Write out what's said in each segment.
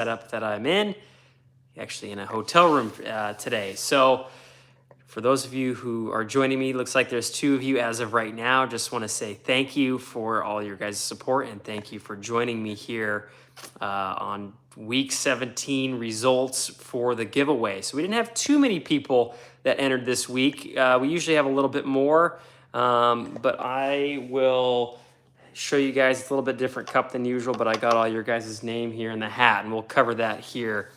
setup that I'm in, actually in a hotel room today. So for those of you who are joining me, looks like there's 2 of you as of right now. Just want to say thank you for all your guys' support and thank you for joining me here on week 17 results for the giveaway. So we didn't have too many people that entered this week. We usually have a little bit more, but I will show you guys a little bit different cup than usual, but I got all your guys' name here in the hat, and we'll cover that here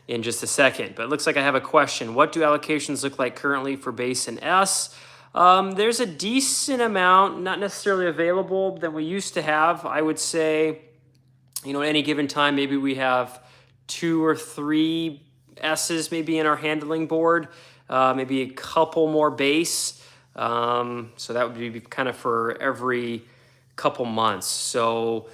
in just a second. But it looks like I have a question. What do allocations look like currently for base and S? There's a decent amount, not necessarily available, that we used to have. I would say, at any given time, maybe we have 2 or 3 S's maybe in our handling board, maybe a couple more base. So that would be kind of for every couple months. So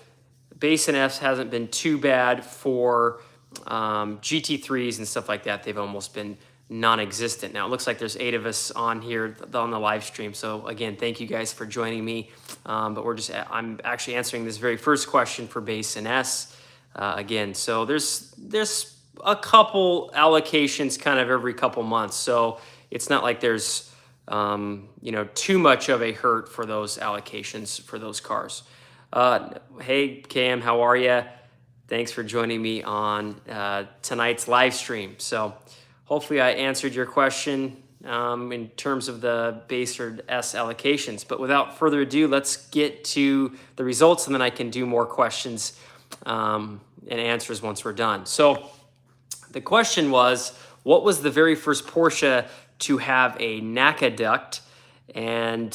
base and Fs hasn't been too bad. For GT3s and stuff like that, they've almost been non-existent. Now it looks like there's 8 of us on here on the live stream. So again, thank you guys for joining me. But I'm actually answering this very first question for base and S again. So there's a couple allocations kind of every couple months. So it's not like there's too much of a hurt for those allocations for those cars. Hey, Cam, how are you? Thanks for joining me on tonight's live stream. So hopefully I answered your question in terms of the base or S allocations. But without further ado, let's get to the results, and then I can do more questions and answers once we're done. So the question was, what was the very first Porsche to have a NACA duct? And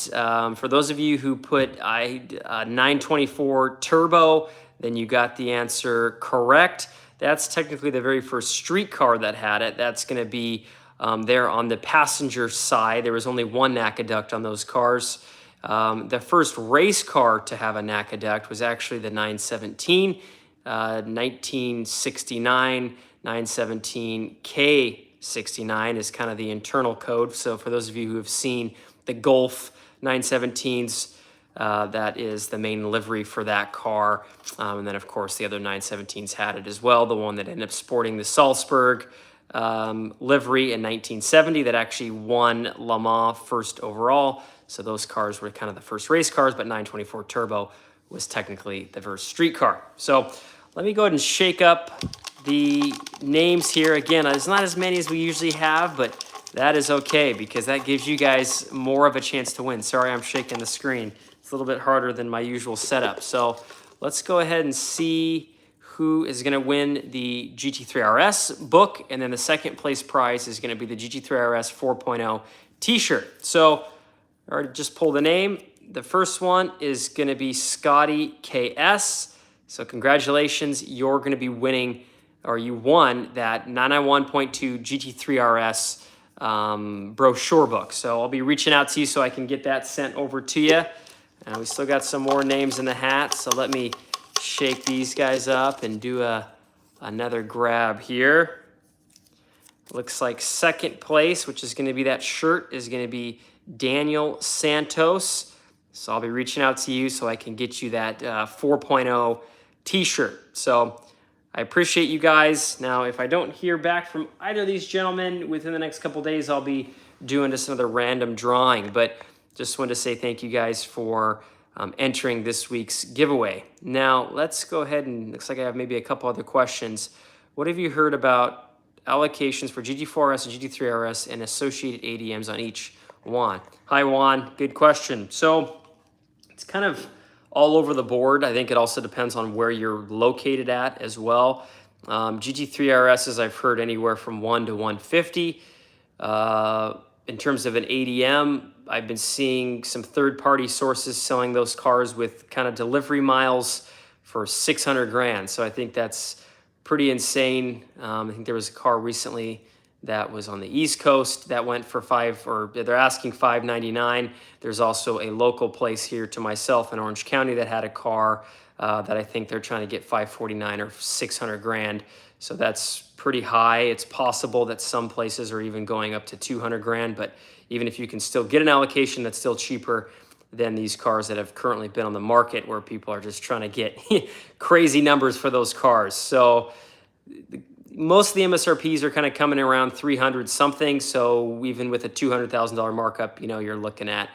for those of you who put 924 turbo, then you got the answer correct. That's technically the very first street car that had it. That's going to be there on the passenger side. There was only one NACA duct on those cars. The first race car to have a NACA duct was actually the 917, 1969, 917K69 is kind of the internal code. So for those of you who have seen the Golf 917s, that is the main livery for that car. And then, of course, the other 917s had it as well. The one that ended up sporting the Salzburg livery in 1970 that actually won Le Mans first overall. So those cars were kind of the first race cars, but 924 Turbo was technically the first street car. So let me go ahead and shake up the names here. Again, it's not as many as we usually have, but that is okay because that gives you guys more of a chance to win. Sorry, I'm shaking the screen. It's a little bit harder than my usual setup. So let's go ahead and see who is going to win the GT3 RS book. And then the second place prize is going to be the GT3 RS 4.0 t-shirt. So I already just pulled the name. The first one is going to be Scotty KS. So congratulations, you're going to be winning, or you won that 991.2 GT3 RS brochure book. So I'll be reaching out to you so I can get that sent over to you. And we still got some more names in the hat, so let me shake these guys up and do another grab here. Looks like second place, which is going to be that shirt, is going to be Daniel Santos. So I'll be reaching out to you so I can get you that 4.0 t-shirt. So I appreciate you guys. Now, if I don't hear back from either of these gentlemen within the next couple days, I'll be doing just another random drawing. But just wanted to say thank you guys for entering this week's giveaway. Now, let's go ahead and looks like I have maybe a couple other questions. What have you heard about allocations for GT4RS and GT3RS and associated ADMs on each one? Hi, Juan. Good question. So it's kind of all over the board. I think it also depends on where you're located at as well. GT3RSs, I've heard anywhere from 1 to 150. In terms of an ADM, I've been seeing some third-party sources selling those cars with kind of delivery miles for 600 grand. So I think that's pretty insane. I think there was a car recently that was on the East Coast that went for they're asking $599. There's also a local place here to myself in Orange County that had a car that I think they're trying to get $549 or 600 grand. So that's pretty high. It's possible that some places are even going up to 200 grand, but even if you can still get an allocation that's still cheaper than these cars that have currently been on the market where people are just trying to get crazy numbers for those cars. So most of the MSRPs are kind of coming around 300 something. So even with a $200,000 markup, you know, you're looking at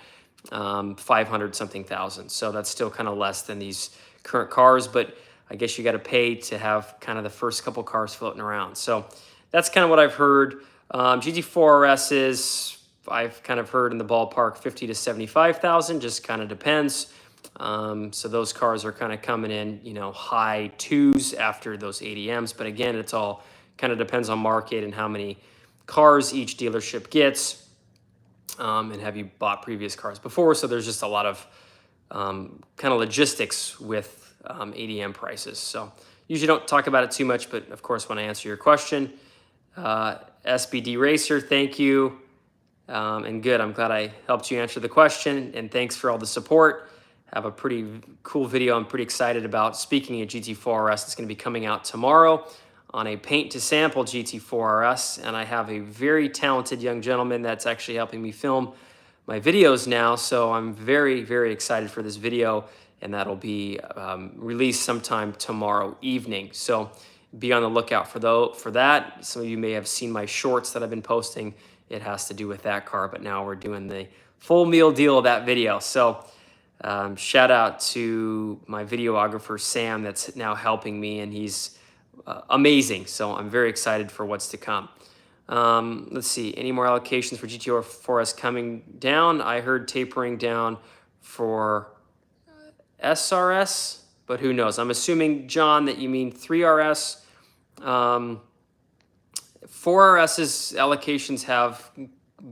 500 something thousand. So that's still kind of less than these current cars, but I guess you got to pay to have kind of the first couple cars floating around. So that's kind of what I've heard. GT4 RSs, I've kind of heard in the ballpark 50 to 75,000, just kind of depends. So those cars are kind of coming in, you know, high twos after those ADMs. But again, it's all kind of depends on market and how many cars each dealership gets. And have you bought previous cars before? So there's just a lot of kind of logistics with ADM prices. So usually don't talk about it too much, but of course, when I answer your question, SBD Racer, thank you. And good, I'm glad I helped you answer the question, and thanks for all the support. Have a pretty cool video I'm pretty excited about. Speaking of GT4 RS, it's going to be coming out tomorrow on a paint to sample GT4 RS, and I have a very talented young gentleman that's actually helping me film my videos now, so I'm very, very excited for this video, and that'll be released sometime tomorrow evening. So be on the lookout for that. Some of you may have seen my shorts that I've been posting. It has to do with that car, but now we're doing the full meal deal of that video. So shout out to my videographer, Sam, that's now helping me, and he's amazing. So I'm very excited for what's to come. Let's see, any more allocations for GTR 4S coming down? I heard tapering down for SRS, but who knows? I'm assuming, John, that you mean 3RS. 4RS's allocations have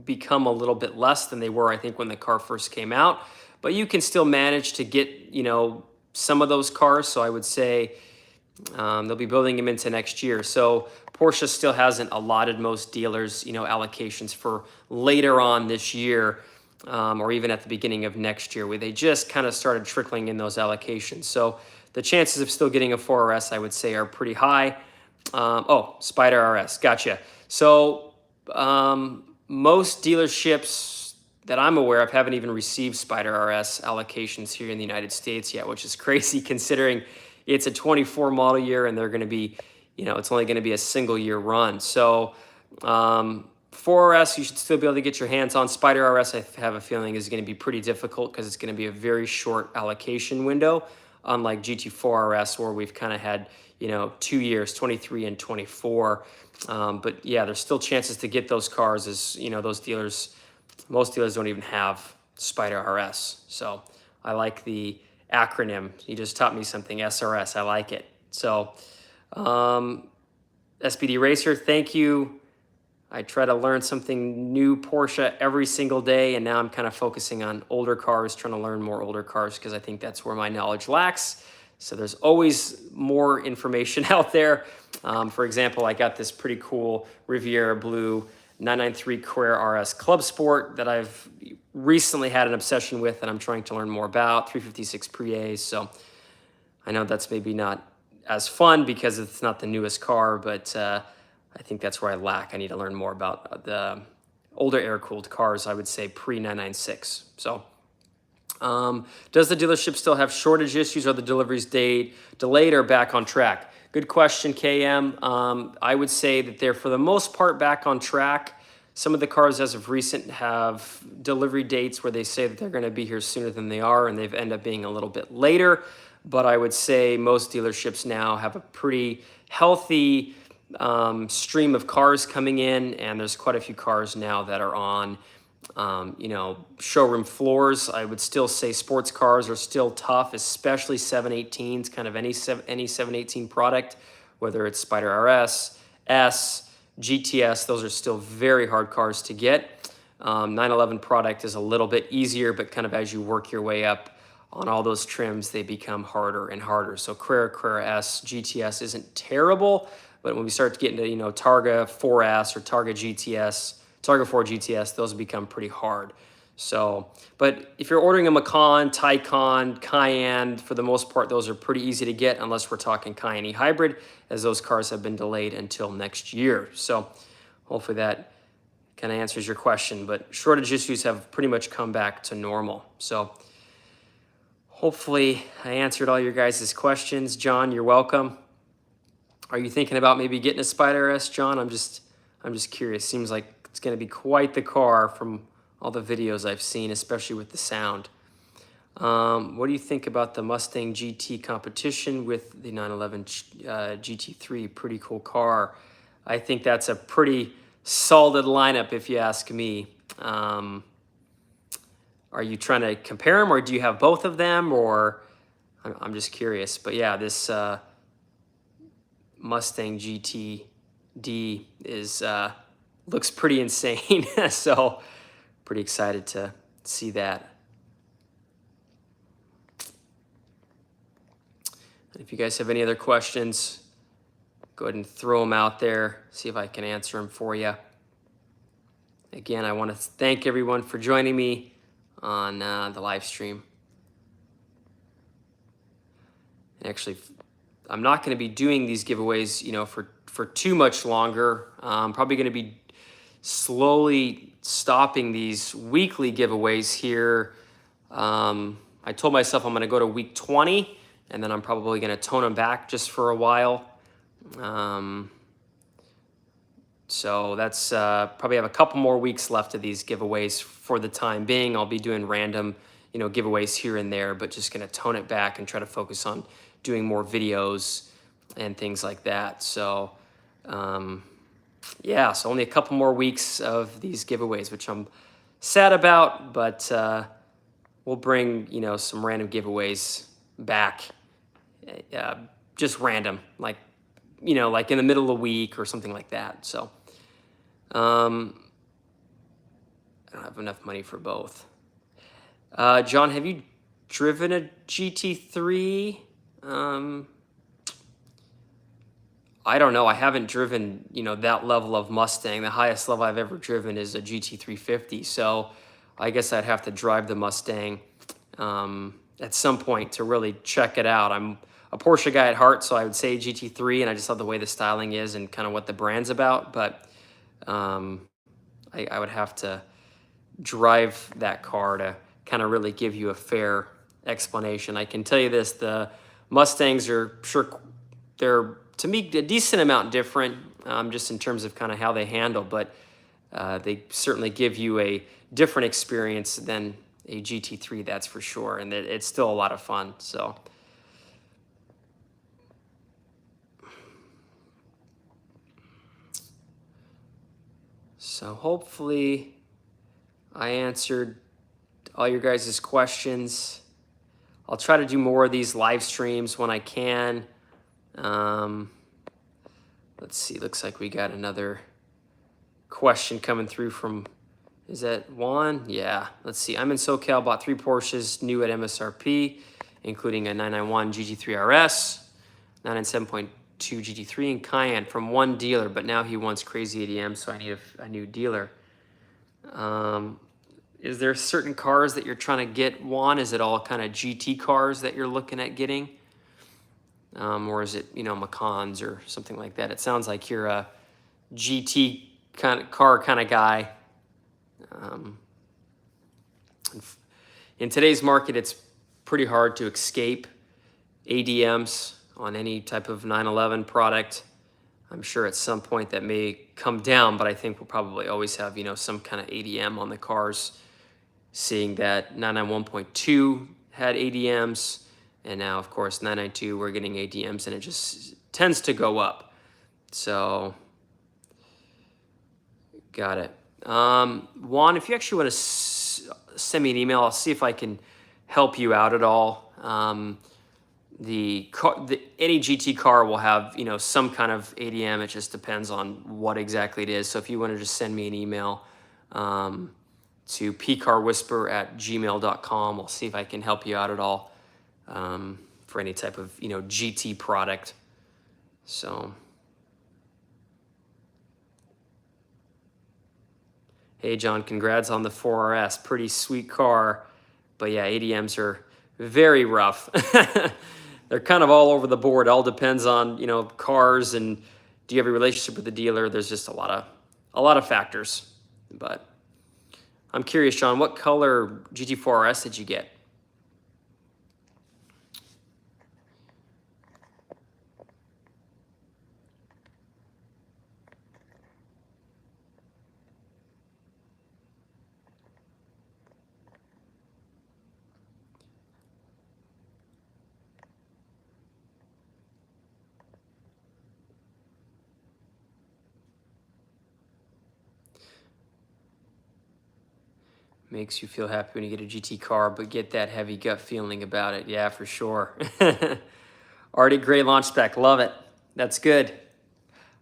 become a little bit less than they were, I think, when the car first came out. But you can still manage to get, you know, some of those cars. So I would say they'll be building them into next year. So Porsche still hasn't allotted most dealers, you know, allocations for later on this year or even at the beginning of next year, where they just kind of started trickling in those allocations. So the chances of still getting a 4RS, I would say, are pretty high. Oh, Spyder RS, gotcha. So most dealerships that I'm aware of haven't even received Spyder RS allocations here in the United States yet, which is crazy considering it's a 24 model year and they're going to be, you know, it's only going to be a single year run. So 4RS, you should still be able to get your hands on. Spyder RS, I have a feeling, is going to be pretty difficult because it's going to be a very short allocation window, unlike GT4 RS, where we've kind of had, you know, 2 years, 23 and 24. But yeah, there's still chances to get those cars, as you know, those dealers, most dealers don't even have Spyder RS. So I like the acronym. You just taught me something, SRS. I like it. So SPD Racer, thank you. I try to learn something new Porsche every single day, and now I'm kind of focusing on older cars, trying to learn more older cars because I think that's where my knowledge lacks. So there's always more information out there. For example, I got this pretty cool Riviera Blue 993 Carrera RS Club Sport that I've recently had an obsession with and I'm trying to learn more about, 356 Pre-A's. So I know that's maybe not as fun because it's not the newest car, but I think that's where I lack. I need to learn more about the older air-cooled cars, I would say pre-996. So does the dealership still have shortage issues? Are the deliveries delayed or back on track? Good question, KM. I would say that they're, for the most part, back on track. Some of the cars as of recent have delivery dates where they say that they're going to be here sooner than they are, and they've ended up being a little bit later. But I would say most dealerships now have a pretty healthy stream of cars coming in, and there's quite a few cars now that are on you know, showroom floors. I would still say sports cars are still tough, especially 718s, kind of any 718 product, whether it's Spyder RS, S, GTS, those are still very hard cars to get. 911 product is a little bit easier, but kind of as you work your way up on all those trims, they become harder and harder. So Carrera S, GTS isn't terrible, but when we start to get into, you know, Targa 4S or Targa GTS, Targa 4 GTS, those become pretty hard. So, but if you're ordering a Macan, Taycan, Cayenne, for the most part, those are pretty easy to get unless we're talking Cayenne hybrid, as those cars have been delayed until next year. So hopefully that kind of answers your question, but shortage issues have pretty much come back to normal. So hopefully I answered all your guys' questions. John, you're welcome. Are you thinking about maybe getting a Spyder S, John? I'm just curious. Seems like it's going to be quite the car from all the videos I've seen, especially with the sound. What do you think about the Mustang GT competition with the 911 GT3? Pretty cool car. I think that's a pretty solid lineup, if you ask me. Are you trying to compare them, or do you have both of them, or I'm just curious. But yeah, this Mustang GT-D is looks pretty insane. So pretty excited to see that. And if you guys have any other questions, go ahead and throw them out there, see if I can answer them for you. Again, I want to thank everyone for joining me on the live stream. And actually, I'm not going to be doing these giveaways, you know, for too much longer. I'm probably going to be slowly stopping these weekly giveaways here. I told myself I'm going to go to week 20, and then I'm probably going to tone them back just for a while. So that's probably have a couple more weeks left of these giveaways for the time being. I'll be doing random, you know, giveaways here and there, but just going to tone it back and try to focus on doing more videos and things like that. So, yeah, so only a couple more weeks of these giveaways, which I'm sad about, but we'll bring, you know, some random giveaways back, just random, like, you know, like in the middle of the week or something like that. So, I don't have enough money for both. John, have you driven a GT3? I don't know. I haven't driven, you know, that level of Mustang. The highest level I've ever driven is a GT350. So I guess I'd have to drive the Mustang at some point to really check it out. I'm a Porsche guy at heart, so I would say GT3, and I just love the way the styling is and kind of what the brand's about. But I would have to drive that car to kind of really give you a fair explanation. I can tell you this, the Mustangs are sure, they're to me a decent amount different, just in terms of kind of how they handle, but they certainly give you a different experience than a GT3, that's for sure, and it's still a lot of fun. So hopefully I answered all your guys' questions. I'll try to do more of these live streams when I can. Let's see, looks like we got another question coming through from, is that Juan? Yeah, let's see. I'm in SoCal, bought 3 Porsches new at MSRP, including a 991 GT3 RS, 997.2 GT3, and Cayenne from one dealer, but now he wants crazy ADM, so I need a new dealer. Is there certain cars that you're trying to get, Juan? Is it all kind of GT cars that you're looking at getting? Or is it, you know, Macans or something like that? It sounds like you're a GT kind of car kind of guy. In today's market, it's pretty hard to escape ADMs on any type of 911 product. I'm sure at some point that may come down, but I think we'll probably always have, you know, some kind of ADM on the cars, seeing that 991.2 had ADMs, and now, of course, 992, we're getting ADMs, and it just tends to go up. So, got it. Juan, if you actually want to send me an email, I'll see if I can help you out at all. Any GT car will have, you know, some kind of ADM. It just depends on what exactly it is. So if you want to just send me an email to Pcarwhisperer@gmail.com, I'll see if I can help you out at all for any type of, you know, GT product. So, hey John, congrats on the 4RS. Pretty sweet car, but yeah, ADMs are very rough. They're kind of all over the board. It all depends on, you know, cars, and do you have a relationship with the dealer? There's just a lot of factors. But I'm curious, John, what color GT4 RS did you get? Makes you feel happy when you get a GT car, but get that heavy gut feeling about it. Yeah, for sure. Already gray launch spec. Love it. That's good.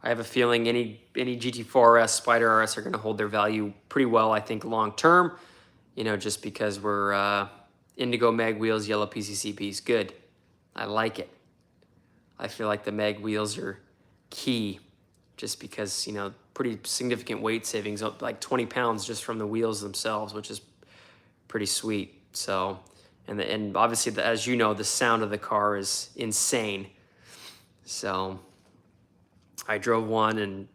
I have a feeling any GT4 RS, Spyder RS are going to hold their value pretty well, I think, long term. You know, just because we're indigo mag wheels, yellow PCCPs. Good. I like it. I feel like the mag wheels are key just because, you know, pretty significant weight savings, like 20 pounds just from the wheels themselves, which is pretty sweet. So, and obviously, as you know, the sound of the car is insane. So I drove one and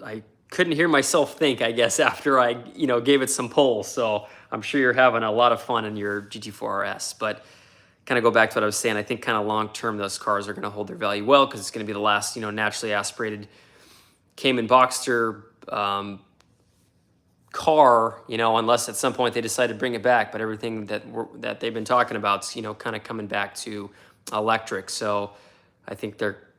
I couldn't hear myself think, I guess, after I, you know, gave it some pull. So I'm sure you're having a lot of fun in your GT4 RS. But kind of go back to what I was saying, I think kind of long term those cars are going to hold their value well because it's going to be the last, you know, naturally aspirated Cayman Boxster car, you know, unless at some point they decide to bring it back. But everything that they've been talking about, you know, kind of coming back to electric. So I think their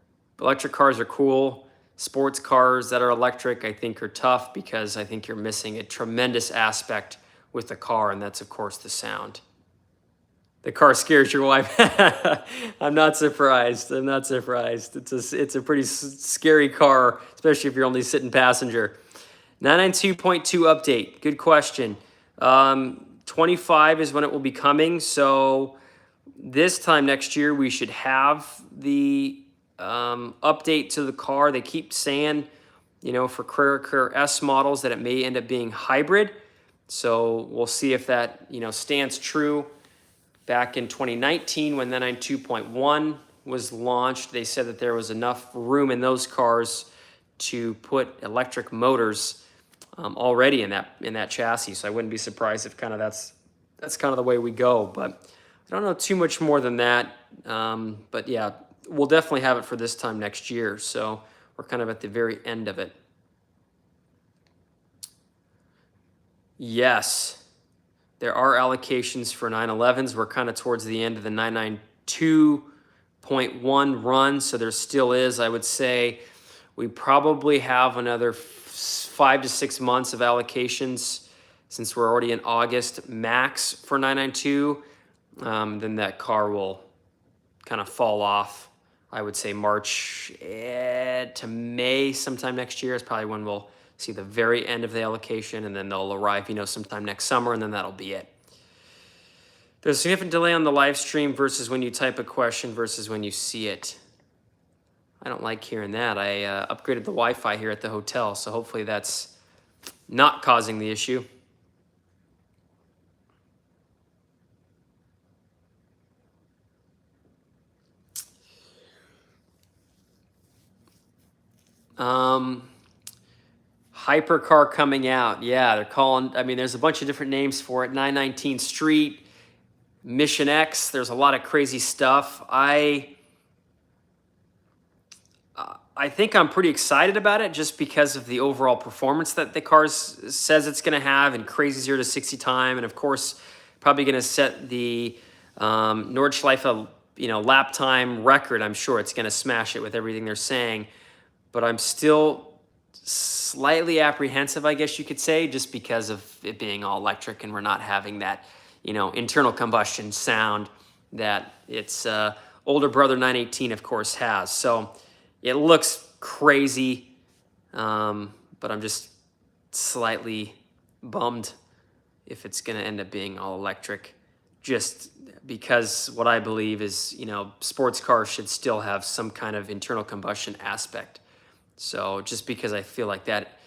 electric cars are cool. Sports cars that are electric, I think, are tough because I think you're missing a tremendous aspect with the car, and that's, of course, the sound. The car scares your wife. I'm not surprised. I'm not surprised. It's a pretty scary car, especially if you're only sitting passenger. 992.2 update. Good question. 25 is when it will be coming. So this time next year, we should have the update to the car. They keep saying, you know, for Carrera S models that it may end up being hybrid. So we'll see if that, you know, stands true. Back in 2019, when the 992.1 was launched, they said that there was enough room in those cars to put electric motors already in that chassis. So I wouldn't be surprised if kind of that's kind of the way we go. But I don't know too much more than that. But yeah, we'll definitely have it for this time next year. So we're kind of at the very end of it. Yes. There are allocations for 911s. We're kind of towards the end of the 992.1 run, so there still is. I would say we probably have another 5 to 6 months of allocations since we're already in August max for 992. Then that car will kind of fall off. I would say March to May sometime next year is probably when we'll see the very end of the allocation, and then they'll arrive, you know, sometime next summer, and then that'll be it. There's a significant delay on the live stream versus when you type a question versus when you see it. I don't like hearing that. I upgraded the Wi-Fi here at the hotel, so hopefully that's not causing the issue. Hypercar coming out. Yeah, they're calling, I mean, there's a bunch of different names for it. 919 Street, Mission X. There's a lot of crazy stuff. I think I'm pretty excited about it just because of the overall performance that the car says it's going to have, and crazy 0 to 60 time. And of course, probably going to set the Nordschleife, you know, lap time record. I'm sure it's going to smash it with everything they're saying. But I'm still slightly apprehensive, I guess you could say, just because of it being all electric and we're not having that, you know, internal combustion sound that its older brother 918, of course, has. So it looks crazy, but I'm just slightly bummed if it's going to end up being all electric, just because what I believe is, you know, sports cars should still have some kind of internal combustion aspect. So just because I feel like that,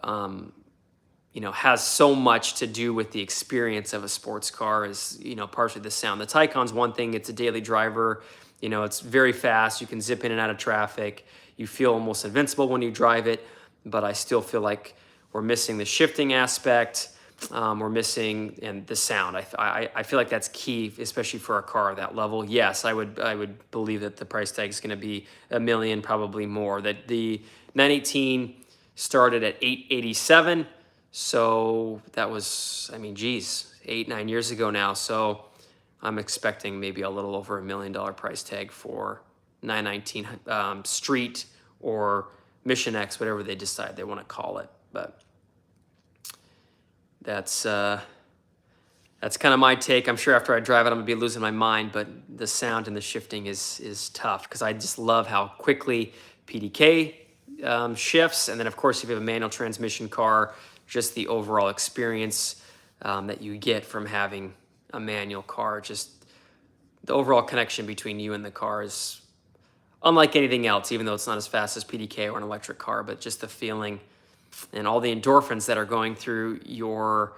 you know, has so much to do with the experience of a sports car is, you know, partially the sound. The Taycan's one thing. It's a daily driver. You know, it's very fast. You can zip in and out of traffic. You feel almost invincible when you drive it. But I still feel like we're missing the shifting aspect. We're missing and the sound. I feel like that's key, especially for a car of that level. Yes, I would believe that the price tag is going to be $1 million, probably more. That the 918 started at $887, so that was, I mean, geez, 8-9 years ago now. So I'm expecting maybe a little over $1 million price tag for 919 Street or Mission X, whatever they decide they want to call it, but. that's kind of my take. I'm sure after I drive it, I'm gonna be losing my mind, but the sound and the shifting is tough because I just love how quickly PDK shifts. And then of course, if you have a manual transmission car, just the overall experience that you get from having a manual car, just the overall connection between you and the car is unlike anything else, even though it's not as fast as PDK or an electric car, but just the feeling and all the endorphins that are going through your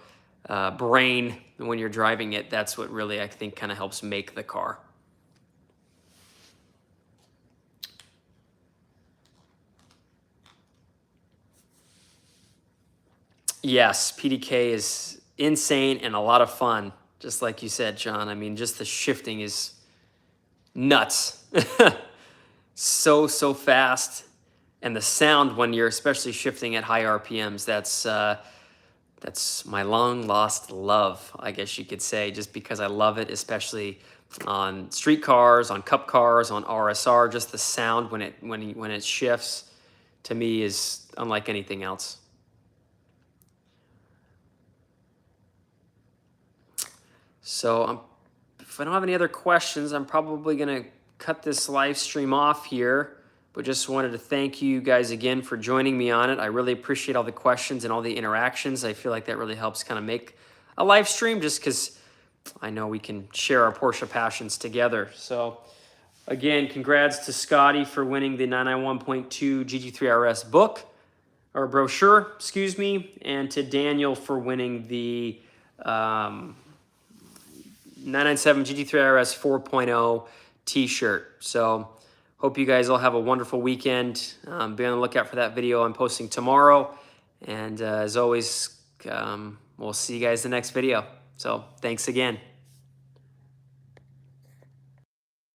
brain when you're driving it, that's what really, I think, kind of helps make the car. Yes, PDK is insane and a lot of fun, just like you said, John. I mean, just the shifting is nuts. So fast. And the sound when you're especially shifting at high RPMs, that's my long lost love, I guess you could say, just because I love it, especially on street cars, on cup cars, on RSR. Just the sound when it shifts, to me, is unlike anything else. So if I don't have any other questions, I'm probably gonna cut this live stream off here. But just wanted to thank you guys again for joining me on it. I really appreciate all the questions and all the interactions. I feel like that really helps kind of make a live stream, just because I know we can share our Porsche passions together. So again, congrats to Scotty for winning the 991.2 GT3 RS book, or brochure, excuse me, and to Daniel for winning the 997 GT3 RS 4.0 t-shirt. So hope you guys all have a wonderful weekend. Be on the lookout for that video I'm posting tomorrow. And as always, we'll see you guys in the next video. So thanks again.